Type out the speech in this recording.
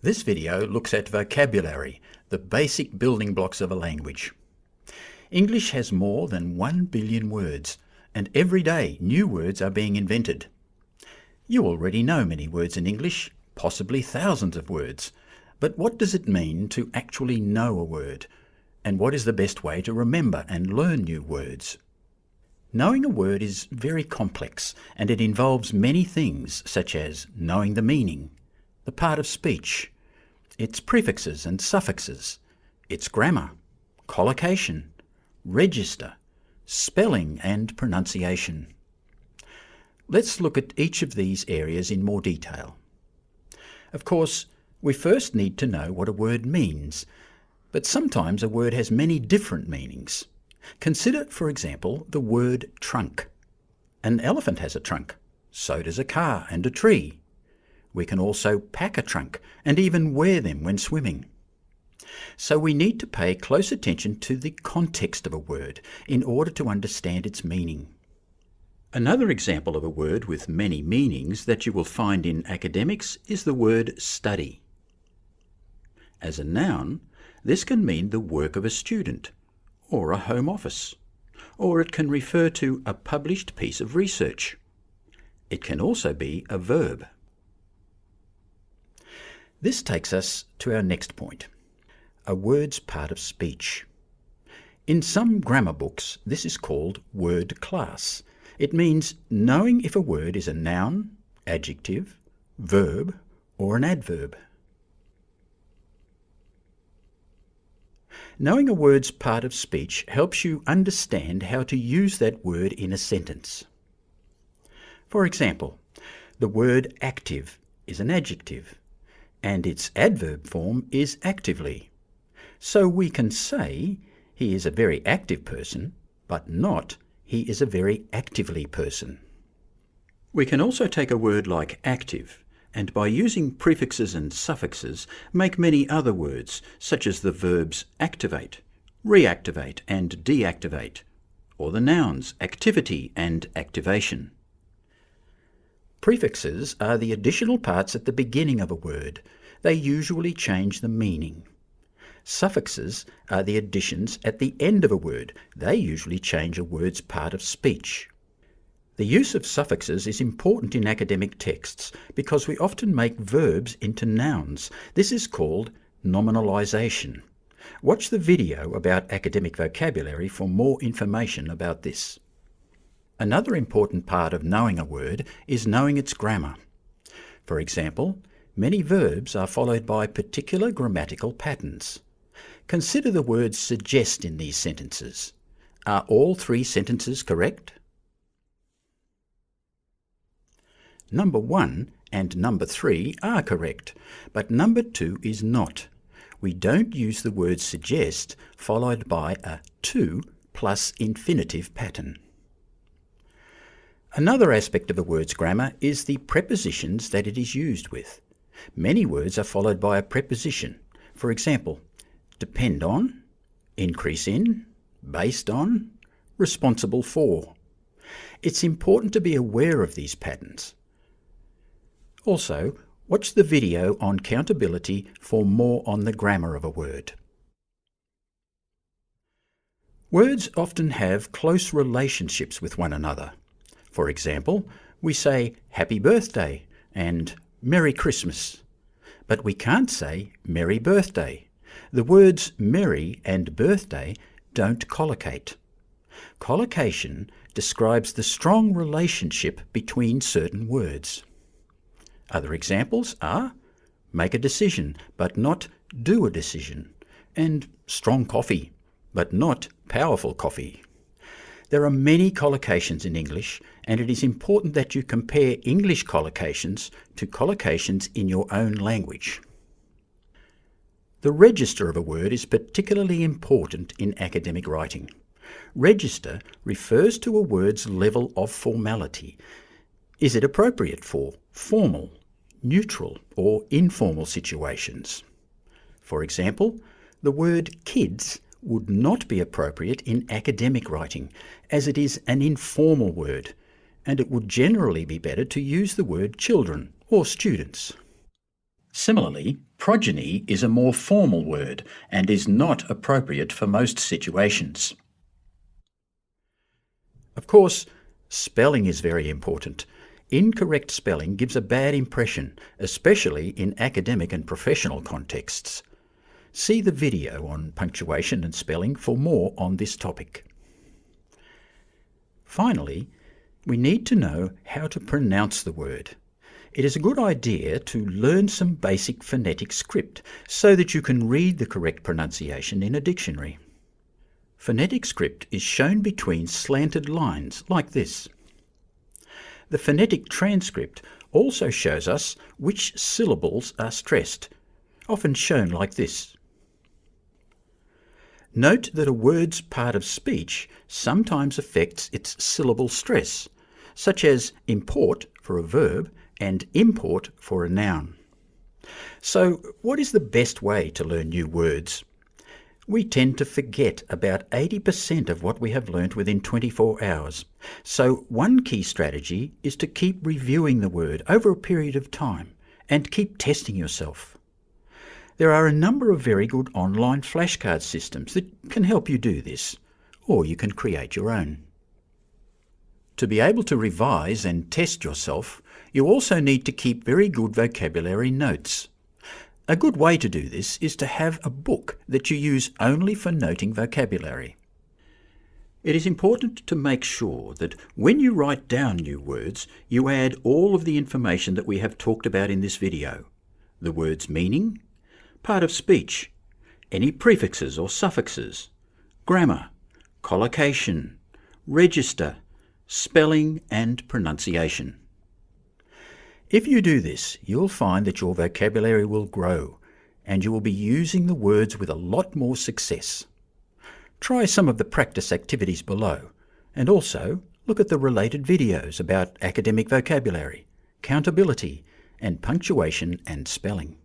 This video looks at vocabulary, the basic building blocks of a language. English has more than 1 billion words, and every day new words are being invented. You already know many words in English, possibly thousands of words. But what does it mean to actually know a word? And what is the best way to remember and learn new words? Knowing a word is very complex, and it involves many things, such as knowing the meaning, the part of speech, its prefixes and suffixes, its grammar, collocation, register, spelling and pronunciation. Let's look at each of these areas in more detail. Of course, we first need to know what a word means, but sometimes a word has many different meanings. Consider, for example, the word trunk. An elephant has a trunk, so does a car and a tree. We can also pack a trunk and even wear them when swimming. So we need to pay close attention to the context of a word in order to understand its meaning. Another example of a word with many meanings that you will find in academics is the word study. As a noun, this can mean the work of a student, or a home office, or it can refer to a published piece of research. It can also be a verb. This takes us to our next point, a word's part of speech. In some grammar books, this is called word class. It means knowing if a word is a noun, adjective, verb, or an adverb. Knowing a word's part of speech helps you understand how to use that word in a sentence. For example, the word active is an adjective, and its adverb form is actively. So we can say he is a very active person, but not he is a very actively person. We can also take a word like active, and by using prefixes and suffixes, make many other words, such as the verbs activate, reactivate and deactivate, or the nouns activity and activation. Prefixes are the additional parts at the beginning of a word. They usually change the meaning. Suffixes are the additions at the end of a word. They usually change a word's part of speech. The use of suffixes is important in academic texts because we often make verbs into nouns. This is called nominalization. Watch the video about academic vocabulary for more information about this. Another important part of knowing a word is knowing its grammar. For example, many verbs are followed by particular grammatical patterns. Consider the word suggest in these sentences. Are all 3 sentences correct? Number 1 and number 3 are correct, but number 2 is not. We don't use the word suggest followed by a to plus infinitive pattern. Another aspect of a word's grammar is the prepositions that it is used with. Many words are followed by a preposition. For example, depend on, increase in, based on, responsible for. It's important to be aware of these patterns. Also, watch the video on countability for more on the grammar of a word. Words often have close relationships with one another. For example, we say happy birthday and Merry Christmas, but we can't say Merry Birthday. The words merry and birthday don't collocate. Collocation describes the strong relationship between certain words. Other examples are make a decision but not do a decision, and strong coffee but not powerful coffee. There are many collocations in English, and it is important that you compare English collocations to collocations in your own language. The register of a word is particularly important in academic writing. Register refers to a word's level of formality. Is it appropriate for formal, neutral, or informal situations? For example, the word kids would not be appropriate in academic writing, as it is an informal word, and it would generally be better to use the word children or students. Similarly, Progeny is a more formal word and is not appropriate for most situations. Of course, spelling is very important. Incorrect spelling gives a bad impression, especially in academic and professional contexts. See the video on punctuation and spelling for more on this topic. Finally, we need to know how to pronounce the word. It is a good idea to learn some basic phonetic script so that you can read the correct pronunciation in a dictionary. Phonetic script is shown between slanted lines like this. The phonetic transcript also shows us which syllables are stressed, often shown like this. Note that a word's part of speech sometimes affects its syllable stress, such as import for a verb and import for a noun. So, what is the best way to learn new words? We tend to forget about 80% of what we have learnt within 24 hours. So one key strategy is to keep reviewing the word over a period of time and keep testing yourself. There are a number of very good online flashcard systems that can help you do this, or you can create your own. To be able to revise and test yourself, you also need to keep very good vocabulary notes. A good way to do this is to have a book that you use only for noting vocabulary. It is important to make sure that when you write down new words, you add all of the information that we have talked about in this video. The word's meaning, part of speech, any prefixes or suffixes, grammar, collocation, register, spelling and pronunciation. If you do this, you'll find that your vocabulary will grow and you will be using the words with a lot more success. Try some of the practice activities below and also look at the related videos about academic vocabulary, countability and punctuation and spelling.